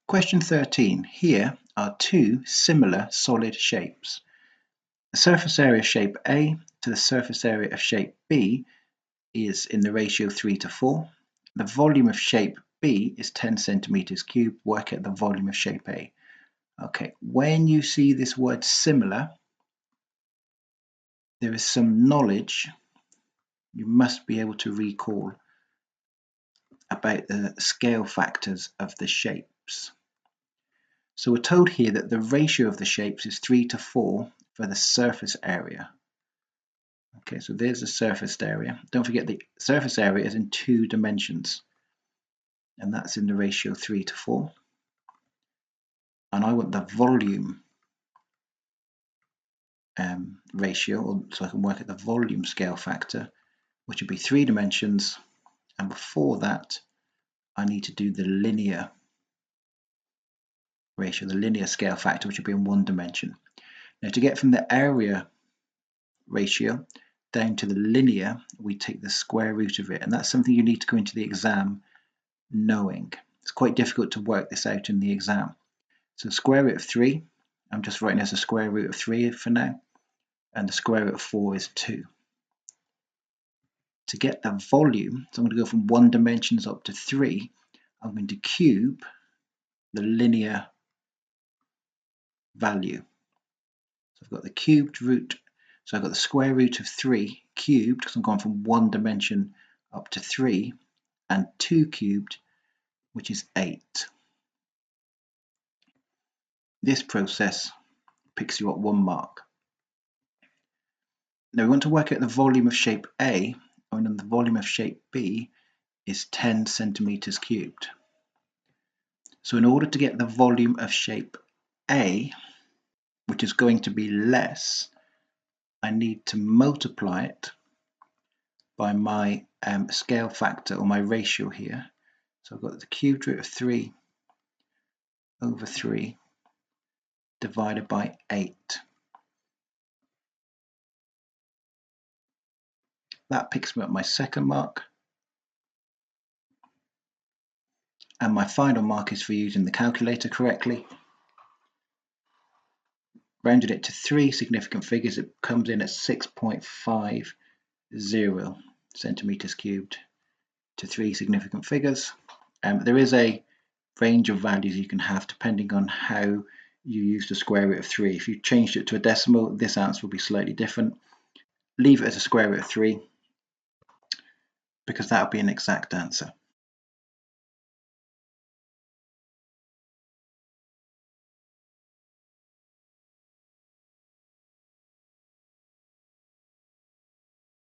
Question 13. Here are two similar solid shapes. The surface area of shape A to the surface area of shape B is in the ratio 3 to 4. The volume of shape B is 10 centimeters cubed. Work out the volume of shape A. Okay, when you see this word similar, there is some knowledge you must be able to recall about the scale factors of the shapes. So we're told here that the ratio of the shapes is 3 to 4 for the surface area. Okay, so there's the surface area. Don't forget the surface area is in 2 dimensions, and that's in the ratio 3 to 4. And I want the volume ratio, so I can work at the volume scale factor, which would be 3 dimensions. And before that, I need to do the linear ratio, the linear scale factor, which would be in 1 dimension. Now, to get from the area ratio down to the linear, we take the square root of it, and that's something you need to go into the exam knowing. It's quite difficult to work this out in the exam. So square root of 3, I'm just writing as a square root of 3 for now, and the square root of 4 is 2. To get the volume, so I'm going to go from 1 dimensions up to 3, I'm going to cube the linear value. So I've got the cubed root, so I've got the square root of 3 cubed, because I'm going from 1 dimension up to 3, and 2 cubed, which is 8. This process picks you up 1 mark. Now we want to work out the volume of shape A, and the volume of shape B is 10 centimeters cubed. So in order to get the volume of shape A, which is going to be less, I need to multiply it by my scale factor, or my ratio here. So I've got the cubed root of 3 over 3 divided by 8. That picks me up my second mark. And my final mark is for using the calculator correctly. Rounded it to 3 significant figures, it comes in at 6.50 centimeters cubed to 3 significant figures. There is a range of values you can have depending on how you use the square root of 3. If you changed it to a decimal, this answer will be slightly different. Leave it as a square root of 3 because that will be an exact answer.